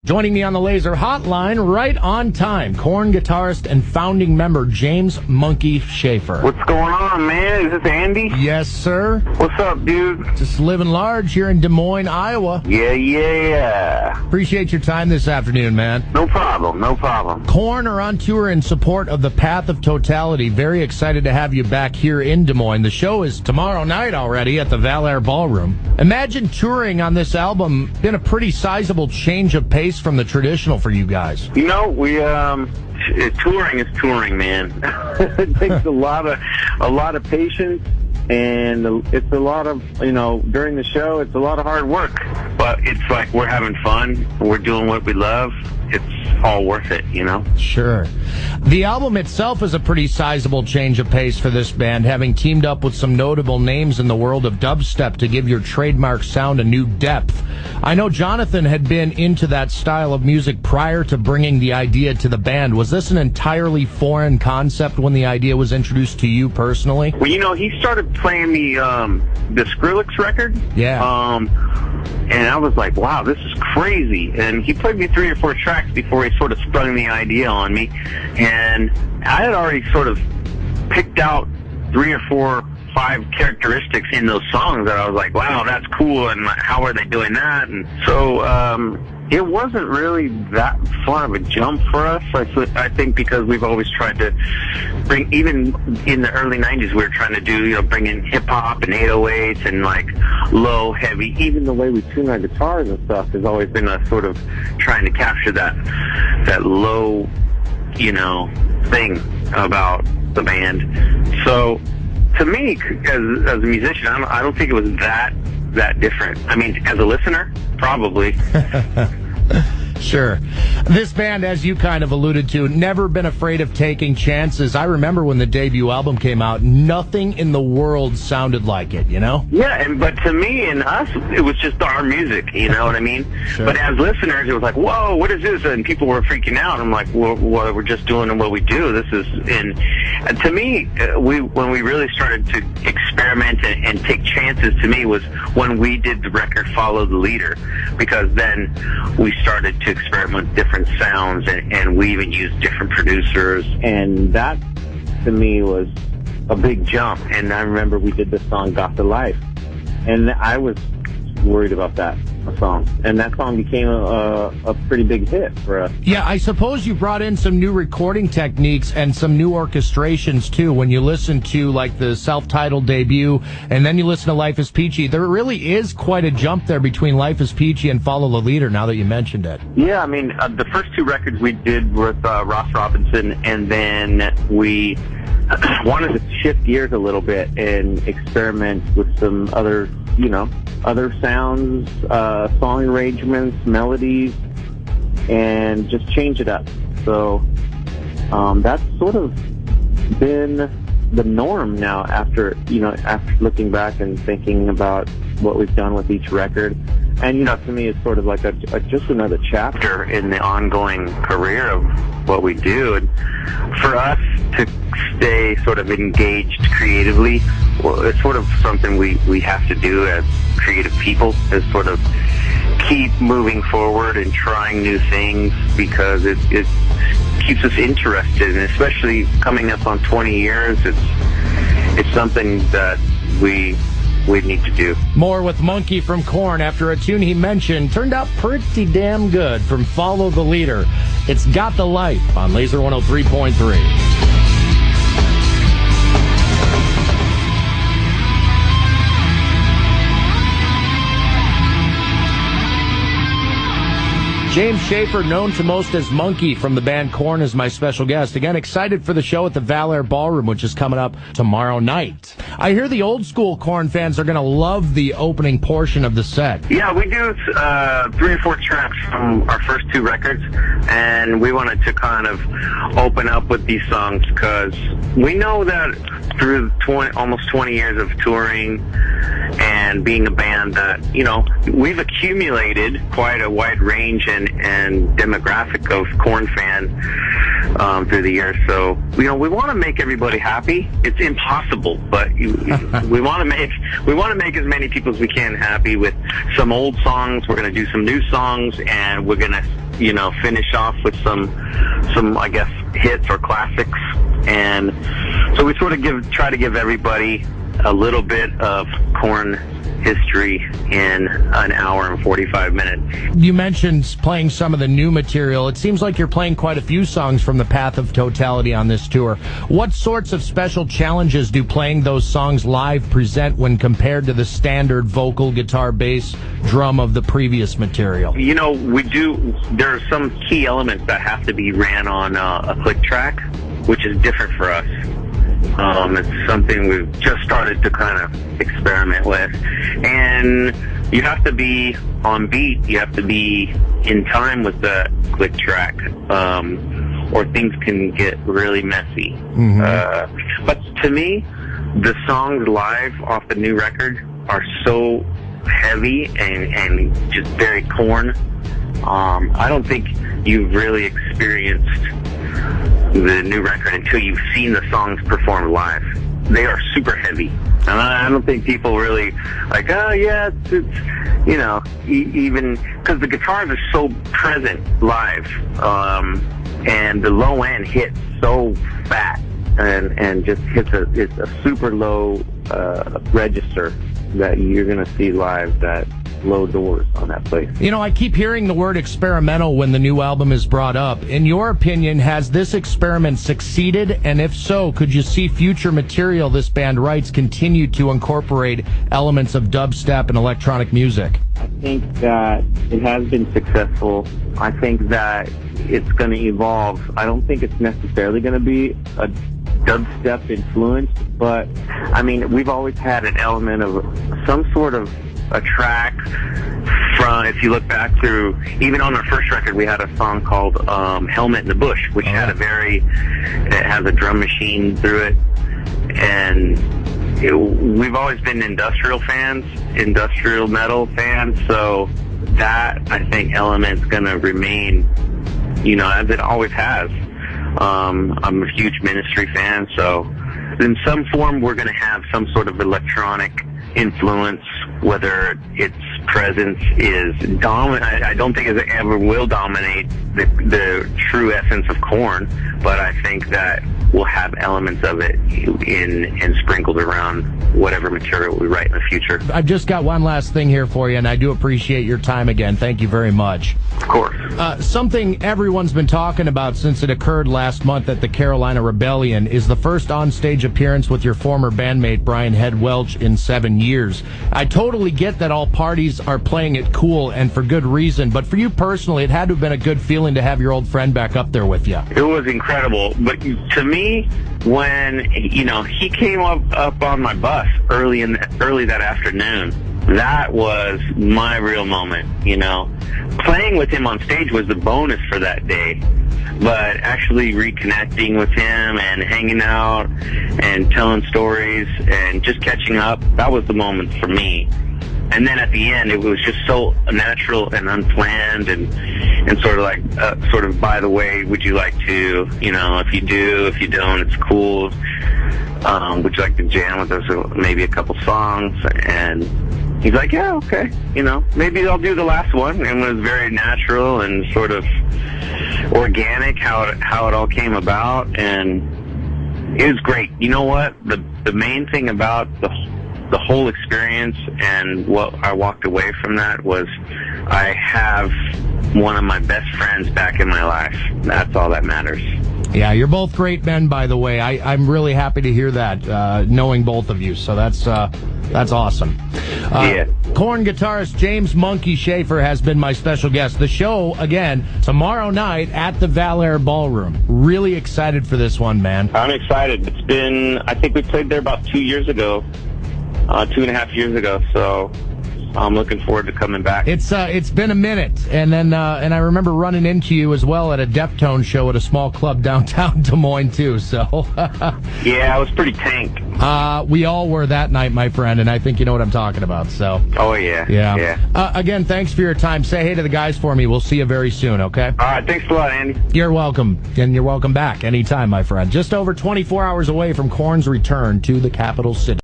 Joining me on the Laser Hotline right on time, Korn guitarist and founding member James "Monkey" Schaefer. What's going on, man? Is this Andy? Yes, sir. What's up, dude? Just living large here in Des Moines, Iowa. Yeah. Appreciate your time this afternoon, man. No problem. Korn are on tour in support of the Path of Totality. Very excited to have you back here in Des Moines. The show is tomorrow night already at the Valair Ballroom. Imagine touring on this album. Been a pretty sizable change of pace from the traditional for you guys. You know, we touring is touring, man. It takes a lot of patience, and it's a lot of, during the show, it's a lot of hard work. But it's like we're having fun. We're doing what we love. It's all worth it, Sure. The album itself is a pretty sizable change of pace for this band, having teamed up with some notable names in the world of dubstep to give your trademark sound a new depth. I know Jonathan had been into that style of music prior to bringing the idea to the band. Was this an entirely foreign concept when the idea was introduced to you personally? Well, he started playing me the Skrillex record. Yeah. And I was like, wow, this is crazy. And he played me 3 or 4 tracks before he sort of sprung the idea on me. And I had already sort of picked out 3 or 4, 5 characteristics in those songs that I was like, wow, that's cool. And how are they doing that? And so it wasn't really that far of a jump for us. I think because we've always tried to bring, even in the early 90s, we were trying to do, bring in hip-hop and 808s and like low, heavy. Even the way we tune our guitars and stuff has always been a sort of trying to capture that low, thing about the band. So to me, as a musician, I don't think it was that different. I mean, as a listener, probably. Sure. This band, as you kind of alluded to, never been afraid of taking chances. I remember when the debut album came out, nothing in the world sounded like it, Yeah, but to me and us, it was just our music, you know what I mean? Sure. But as listeners, it was like, whoa, what is this? And people were freaking out. I'm like, well, we're just doing what we do. This is, and to me, when we really started to experiment and take chances, to me, was when we did the record Follow the Leader, because then we started to experiment with different sounds, and we even used different producers, and that to me was a big jump. And I remember we did the song Got the Life, and I was worried about that song, and that song became a pretty big hit for us. Yeah, I suppose you brought in some new recording techniques and some new orchestrations too. When you listen to like the self-titled debut and then you listen to Life is Peachy, there really is quite a jump there between Life is Peachy and Follow the Leader, now that you mentioned it. Yeah, I mean, the first 2 records we did with Ross Robinson, and then we wanted to shift gears a little bit and experiment with some other, other sounds, song arrangements, melodies, and just change it up. So that's sort of been the norm now after looking back and thinking about what we've done with each record. And, to me, it's sort of like just another chapter in the ongoing career of what we do. And for us to stay sort of engaged creatively, well, it's sort of something we have to do as creative people, is sort of keep moving forward and trying new things, because it keeps us interested. And especially coming up on 20 years, it's something that we need to do. More with Monkey from Korn after a tune he mentioned turned out pretty damn good from Follow the Leader. It's Got the Life on Laser 103.3. James Schaefer, known to most as Monkey from the band Korn, is my special guest. Again, excited for the show at the Valair Ballroom, which is coming up tomorrow night. I hear the old school Korn fans are going to love the opening portion of the set. Yeah, we do 3 or 4 tracks from our first 2 records, and we wanted to kind of open up with these songs because we know that through almost 20 years of touring and being a band that, we've accumulated quite a wide range and demographic of Korn fans through the years. So, we want to make everybody happy. It's impossible, but we want to make as many people as we can happy with some old songs. We're going to do some new songs, and we're going to finish off with some I guess hits or classics. And so we sort of try to give everybody a little bit of Korn history in an hour and 45 minutes. You mentioned playing some of the new material. It seems like you're playing quite a few songs from the Path of Totality on this tour. What sorts of special challenges do playing those songs live present when compared to the standard vocal, guitar, bass, drum of the previous material? There are some key elements that have to be ran on a click track, which is different for us. It's something we've just started to kind of experiment with. And you have to be on beat. You have to be in time with the click track, or things can get really messy. Mm-hmm. But to me, the songs live off the new record are so heavy and just very Korn. I don't think you've really experienced the new record until you've seen the songs performed live. They are super heavy. And I don't think people really like, oh yeah, it's even because the guitars are so present live, and the low end hits so fat and just hits it's a super low register that you're going to see live, that low doors on that place. I keep hearing the word experimental when the new album is brought up. In your opinion, has this experiment succeeded? And if so, could you see future material this band writes continue to incorporate elements of dubstep and electronic music? I think that it has been successful. I think that it's going to evolve. I don't think it's necessarily going to be a dubstep influence, but I mean, we've always had an element of some sort of a track from, if you look back through, even on our first record, we had a song called Helmet in the Bush, which had it has a drum machine through it. And we've always been industrial metal fans, so that, I think, element's going to remain, as it always has. I'm a huge Ministry fan, so in some form we're going to have some sort of electronic influence, whether its presence is dominant. I don't think it ever will dominate the true essence of Korn, but I think that we'll have elements of it in sprinkled around whatever material we write in the future. I've just got one last thing here for you, and I do appreciate your time again. Thank you very much. Of course. Something everyone's been talking about since it occurred last month at the Carolina Rebellion is the first onstage appearance with your former bandmate Brian Head Welch in 7 years. I totally get that all parties are playing it cool and for good reason, but for you personally, it had to have been a good feeling to have your old friend back up there with you. It was incredible, but to me, when he came up on my bus early that afternoon, that was my real moment. Playing with him on stage was the bonus for that day, but actually reconnecting with him and hanging out and telling stories and just catching up, that was the moment for me. And then at the end, it was just so natural and unplanned and sort of by the way, would you like to, if you do, if you don't, it's cool. Would you like to jam with us maybe a couple songs? And he's like, yeah, okay. Maybe I'll do the last one. And it was very natural and sort of organic how it all came about. And it was great. You know what? The main thing about the whole experience and what I walked away from that was I have one of my best friends back in my life. That's all that matters. Yeah, you're both great men, by the way. I'm really happy to hear that, knowing both of you. So that's awesome. Yeah. Korn guitarist James Monkey Schaefer has been my special guest. The show, again, tomorrow night at the Valair Ballroom. Really excited for this one, man. I'm excited. I think we played there about 2 years ago. 2.5 years ago, so I'm looking forward to coming back. It's been a minute, and then and I remember running into you as well at a Deftones show at a small club downtown Des Moines too. So yeah, I was pretty tanked. We all were that night, my friend, and I think you know what I'm talking about. So oh yeah. Again, thanks for your time. Say hey to the guys for me. We'll see you very soon. Okay. All right. Thanks a lot, Andy. You're welcome, and you're welcome back anytime, my friend. Just over 24 hours away from Korn's return to the capital city.